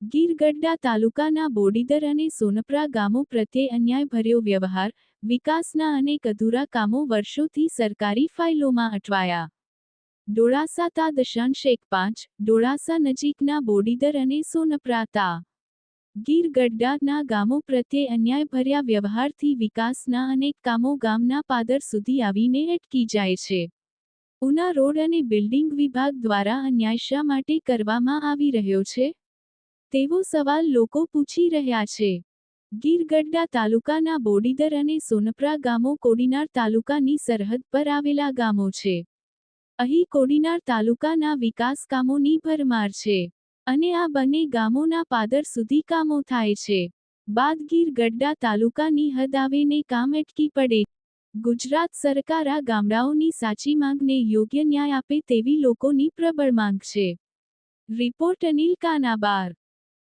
ગીર ગઢડા તાલુકાના બોડીદર અને સોનપરા ગામો પ્રત્યે અન્યાયભર્યો વ્યવહાર, વિકાસના અનેક અધૂરા કામો વર્ષોથી સરકારી ફાઇલોમાં અટવાયા. ડોળાસા તા 5.5, ડોળાસા નજીકના બોડીદર અને સોનપરા તા. ગીર ગઢડાના ગામો પ્રત્યે અન્યાયભર્યા વ્યવહારથી વિકાસના અનેક કામો ગામના પાદર સુધી આવીને અટકી જાય છે. ઉના રોડ અને બિલ્ડિંગ વિભાગ દ્વારા અન્યાય શા માટે કરવામાં આવી રહ્યો છે? તેવો સવાલ લોકો પૂછી રહ્યા છે. ગીર ગઢડા તાલુકાના બોડીદર અને સોનપરા ગામો કોડીનાર તાલુકાની સરહદ પર આવેલા ગામો છે. અહીં કોડીનાર તાલુકાના વિકાસ કામોની ભરમાર છે અને આ બંને ગામોના પાદર સુધી કામો થાય છે. બાદ ગીર ગઢડા તાલુકાની હદ આવે ને કામ અટકી પડે. ગુજરાત સરકાર આ ગામડાઓની સાચી માંગને યોગ્ય ન્યાય આપે તેવી લોકોની પ્રબળ માંગ છે. રિપોર્ટ અનિલ કાનાબાર.